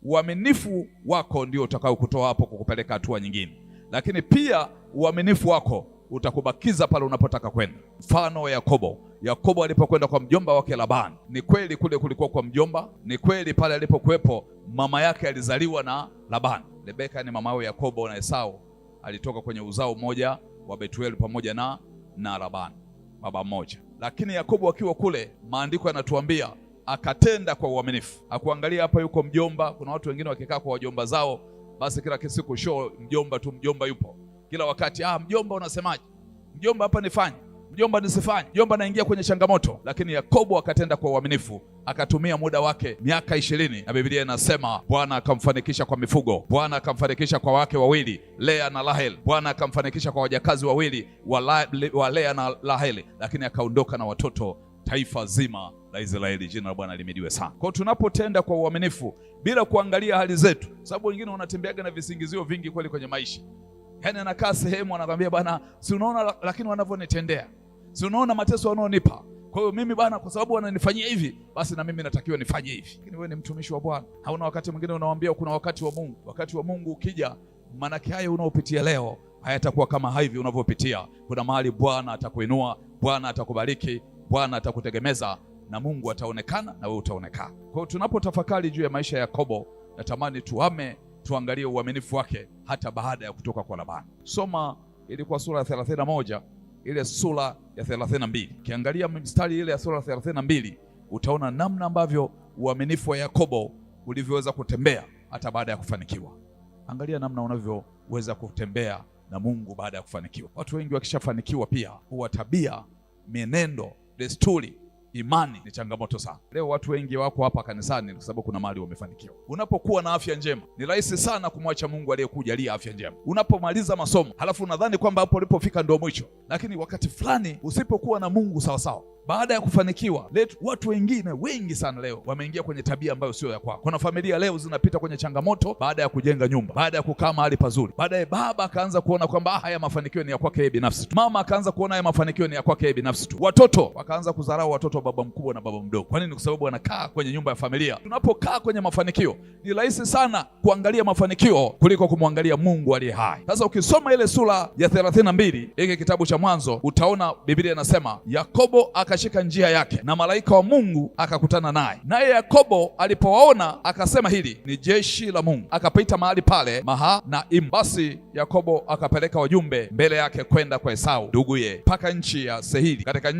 uaminifu wako ndio utakao kutoa hapo kukupeleka hatua nyingine, lakini pia uaminifu wako utakubakiza pale unapotaka kwenda. Mfano wa Yakobo alipokwenda kwa mjomba wake Labani, ni kweli kule kulikuwa kwa mjomba, ni kweli pale alipokuwepo mama yake alizaliwa na Labani. Rebeka ni mama yao Yakobo na Esau, alitoka kwenye uzao mmoja wa Betueli pamoja na Labani, baba mmoja. Lakini Yakobo akiwa kule, maandiko yanatuambia akatenda kwa uaminifu. Akuangalia hapa yuko mjomba. Kuna watu wengine wakikaa kwa wajomba zao, basi kila siku show mjomba yupo kila wakati. Mjomba unasemaje? Mjomba hapa nifanye, mjomba nisifanye, mjomba naingia kwenye changamoto. Lakini Yakobo akatenda kwa uaminifu, akatumia muda wake miaka 20, na Biblia inasema Bwana akamfanikisha kwa mifugo, Bwana akamfanikisha kwa wake wawili Lea na Raheli, Bwana akamfanikisha kwa wajakazi wawili wa Lea na Raheli, lakini akaondoka na watoto taifa zima la Israeli. Jina la Bwana limidiwe sana. Kwa tunapotenda kwa uaminifu bila kuangalia hali zetu, sababu wengine wanatembeaga na visingizio vingi kweli kwenye maisha. Yaani anakaa sehemu anakwambia bwana, si unaona lakini wanavyonitendea, si unaona mateso wanaonipa, kwa hiyo mimi bwana, kwa sababu wananifanyia hivi, basi na mimi natakiwa nifanye hivi. Lakini wewe ni mtumishi wa Bwana, hauna wakati mwingine unawaambia kuna wakati wa Mungu. Wakati wa Mungu ukija, manake haya unaopitia leo hayatakuwa kama hivi unavyopitia. Kuna mahali Bwana atakuinua, Bwana atakubariki, Bwana atakutegemeza, na Mungu ataonekana na wewe utaonekana. Kwa hiyo tunapotafakari juu ya maisha ya Yakobo, natamani tuangalie uaminifu wake hata baada ya kutoka kwa Labani. Soma ilikuwa sura ya 31, ile sura ya 32. Ukiangalia mstari ile ya sura ya 32 utaona namna ambavyo uaminifu wa Yakobo ulivyoweza kutembea hata baada ya kufanikiwa. Angalia namna unavyoweza kutembea na Mungu baada ya kufanikiwa. Watu wengi wakishafanikiwa pia huwa tabia, mienendo, desturi, imani ni changamoto sana. Leo watu wengi wako hapa kanisani kwa sababu kuna mahali wamefanikiwa. Unapokuwa na afya njema, ni rahisi sana kumwacha Mungu aliyekujalia afya njema. Unapomaliza masomo, halafu unadhani kwamba hapo ulipofika ndio mwisho, lakini wakati fulani usipokuwa na Mungu sawasawa, baada ya kufanikiwa, watu wengine wengi sana leo wameingia kwenye tabia ambayo sio ya kwako. Kuna familia leo zinapita kwenye changamoto baada ya kujenga nyumba, baada ya kukaa mahali pazuri. Baadaye baba akaanza kuona kwamba haya mafanikio ni ya kwake yeye binafsi tu. Mama akaanza kuona haya mafanikio ni ya kwake yeye binafsi tu. Watoto wakaanza kudharau watoto wa baba mkubwa na baba mdogo. Kwa nini? Kwa sababu wanakaa kwenye nyumba ya familia. Tunapokaa kwenye mafanikio, ni rahisi sana kuangalia mafanikio kuliko kumwangalia Mungu aliye hai. Sasa ukisoma ile sura ya 32 hiki kitabu cha Mwanzo, utaona Biblia inasema Yakobo akashika njia yake na malaika wa Mungu akakutana naye Yakobo alipowaona akasema, hili ni jeshi la Mungu. Akapaita mahali pale Mahanaim. Basi Yakobo akapeleka wajumbe mbele yake kwenda kwa Esau nduguye mpaka nchi ya Seiri, katika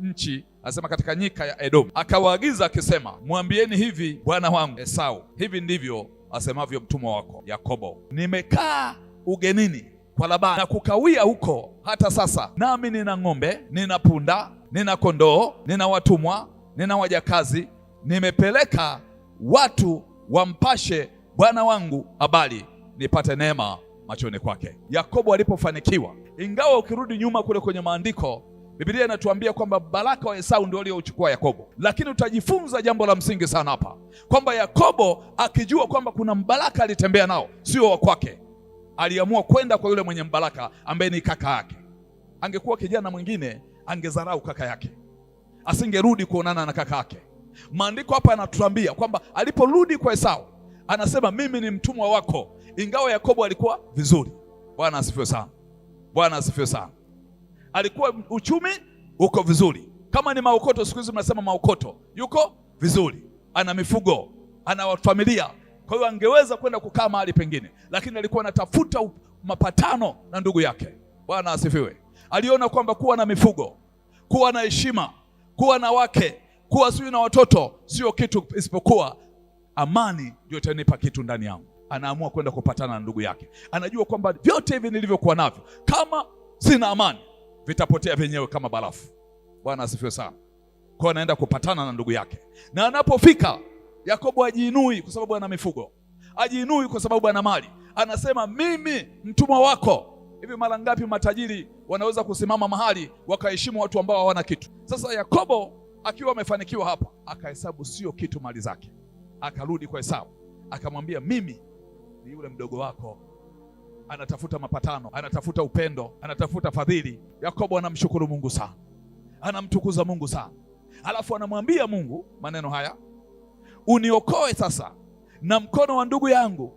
nchi anasema katika nyika ya Edomu. Akawaagiza akisema, mwambieni hivi bwana wangu Esau, hivi ndivyo asemavyo mtumwa wako Yakobo, nimekaa ugenini kwa Labani na kukawia huko hata sasa, nami nina ng'ombe, nina punda, nina kondoo, nina watumwa, nina wajakazi. Nimepeleka watu wampashe bwana wangu habari, nipate neema machoni kwake. Yakobo alipofanikiwa, ingawa ukirudi nyuma kule kwenye maandiko, Biblia inatuambia kwamba baraka wa Esau ndio aliochukua Yakobo, lakini utajifunza jambo la msingi sana hapa, kwamba Yakobo akijua kwamba kuna mbaraka alitembea nao, sio wa kwake, aliamua kwenda kwa yule mwenye mbaraka ambaye ni kaka yake. Angekuwa kijana mwingine angedharau kaka yake, asingerudi kuonana na kaka yake. Maandiko hapa yanatuambia kwamba aliporudi kwa Esau anasema, mimi ni mtumwa wako. Ingawa Yakobo alikuwa vizuri. Bwana asifiwe sana. Bwana asifiwe sana. Alikuwa uchumi uko vizuri, kama ni maokoto, siku hizi mnasema maokoto, yuko vizuri, ana mifugo, ana familia. Kwa hiyo angeweza kwenda kukaa mahali pengine, lakini alikuwa anatafuta mapatano na ndugu yake. Bwana asifiwe. Aliona kwamba kuwa na mifugo, kuwa na heshima, kuwa na wake, kuwa sio na watoto sio kitu, isipokuwa amani ndio itanipa kitu ndani yangu. Anaamua kwenda kupatana na ndugu yake. Anajua kwamba vyote hivi nilivyokuwa navyo, kama sina amani, vitapotea vyenyewe kama barafu. Bwana asifiwe sana. Kwa anaenda kupatana na ndugu yake, na anapofika, Yakobo hajiinui kwa sababu ana mifugo, hajiinui kwa sababu ana mali. Anasema, mimi mtumwa wako. Hivi mara ngapi matajiri wanaweza kusimama mahali wakaheshimu watu ambao hawana kitu? Sasa Yakobo akiwa amefanikiwa hapa, akahesabu sio kitu mali zake. Akarudi kwa Esau akamwambia, mimi ni yule mdogo wako, anatafuta mapatano, anatafuta upendo, anatafuta fadhili. Yakobo anamshukuru Mungu sana, anamtukuza Mungu sana, alafu anamwambia Mungu maneno haya, uniokoe sasa na mkono wa ndugu yangu,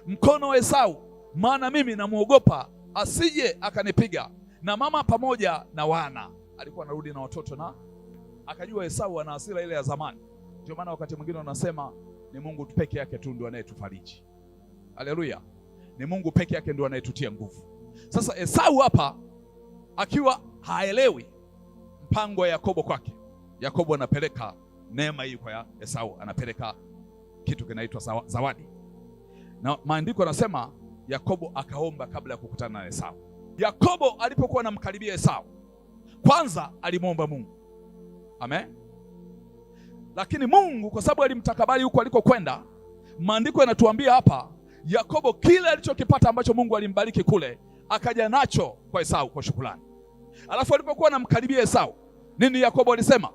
mkono wa Esau, maana mimi namuogopa asije akanipiga, na mama pamoja na wana. Alikuwa anarudi na watoto, na akajua Esau ana hasira ile ya zamani. Ndio maana wakati mwingine wanasema ni Mungu peke yake tu ndio anayetufariji. Haleluya! Ni Mungu peke yake ndio anayetutia nguvu. Sasa Esau hapa akiwa haelewi mpango wa Yakobo kwake. Yakobo anapeleka neema hii kwa Esau, anapeleka kitu kinaitwa zawadi. Na maandiko yanasema Yakobo akaomba kabla ya kukutana na Esau. Yakobo alipokuwa anamkaribia Esau, kwanza alimwomba Mungu. Amen. Lakini Mungu kwa sababu alimtakabali huko alikokwenda, maandiko yanatuambia hapa Yakobo kile alichokipata ambacho Mungu alimbariki kule akaja nacho kwa Esau kwa shukrani. Alafu alipokuwa anamkaribia Esau, nini Yakobo alisema?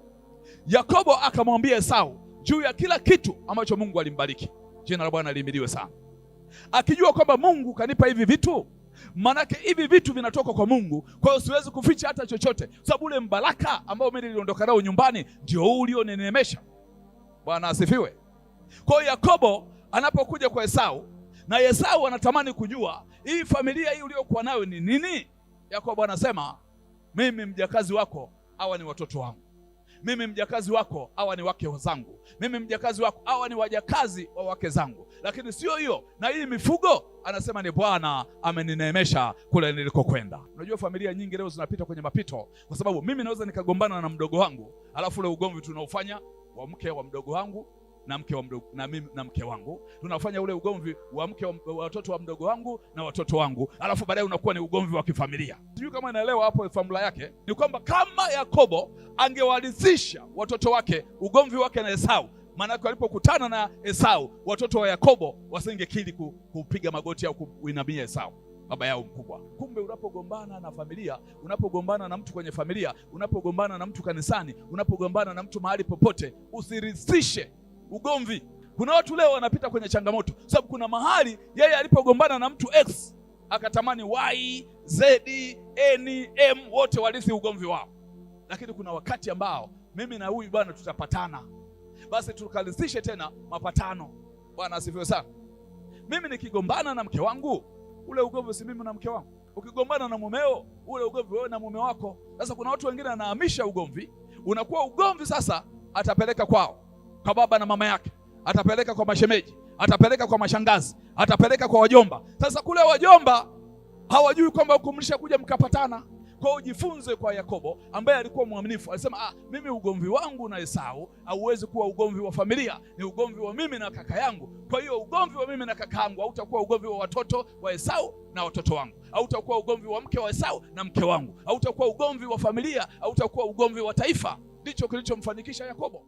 Yakobo akamwambia Esau juu ya kila kitu ambacho Mungu alimbariki. Jina la Bwana lihimidiwe sana. Akijua kwamba Mungu kanipa hivi vitu, manake hivi vitu vinatoka kwa Mungu, kwa hiyo siwezi kuficha hata chochote, sababu ule mbaraka ambao mimi niliondoka nao nyumbani ndio huu ulionenemesha. Bwana asifiwe. Kwa hiyo Yakobo anapokuja kwa Esau, na Esau anatamani kujua hii familia hii uliyokuwa nayo ni nini. Yakobo anasema, mimi mjakazi wako hawa ni watoto wangu, mimi mjakazi wako hawa ni wake zangu, mimi mjakazi wako hawa ni wajakazi wa wake zangu. Lakini sio hiyo, na hii mifugo anasema ni Bwana amenineemesha kule nilikokwenda. Unajua familia nyingi leo zinapita kwenye mapito, kwa sababu mimi naweza nikagombana na mdogo wangu, alafu ule ugomvi tunaofanya wa mke wa mdogo wangu na mke wa mdogo, na mimi na mke wangu tunafanya ule ugomvi wa mke wa watoto wa mdogo wangu na watoto wangu, alafu baadaye unakuwa ni ugomvi wa kifamilia. Sijui kama naelewa hapo. Formula yake ni kwamba kama Yakobo angewalisisha watoto wake ugomvi wake na Esau, maana walipokutana na Esau watoto wa Yakobo wasingekili kupiga magoti au kuinamia Esau baba yao mkubwa. Kumbe unapogombana na familia, unapogombana na mtu kwenye familia, unapogombana na mtu kanisani, unapogombana na mtu mahali popote, usirithishe ugomvi. Kuna watu leo wanapita kwenye changamoto sababu kuna mahali yeye alipogombana na mtu X akatamani Y, Z, N, M wote walithi ugomvi wao. Lakini kuna wakati ambao mimi na huyu bwana tutapatana, basi tukalisishe tena mapatano. Bwana asifiwe sana. Mimi nikigombana na mke wangu, ule ugomvi si mimi na mke wangu. Ukigombana na mumeo, ule ugomvi wewe na mume wako. Sasa kuna watu wengine wanahamisha ugomvi, unakuwa ugomvi sasa atapeleka kwao, kwa baba na mama yake, atapeleka kwa mashemeji, atapeleka kwa mashangazi, atapeleka kwa wajomba. Sasa kule wajomba hawajui kwamba hukumlisha kuja mkapatana. Kwa hiyo jifunze kwa Yakobo ambaye alikuwa mwaminifu. Alisema mimi ugomvi wangu na Esau hauwezi kuwa ugomvi wa familia, ni ugomvi wa mimi na kaka yangu. Kwa hiyo ugomvi wa mimi na kaka yangu hautakuwa ugomvi wa watoto wa Esau na watoto wangu, hautakuwa ugomvi wa mke wa Esau na mke wangu, hautakuwa ugomvi wa familia, hautakuwa ugomvi wa taifa. Ndicho kilichomfanikisha Yakobo.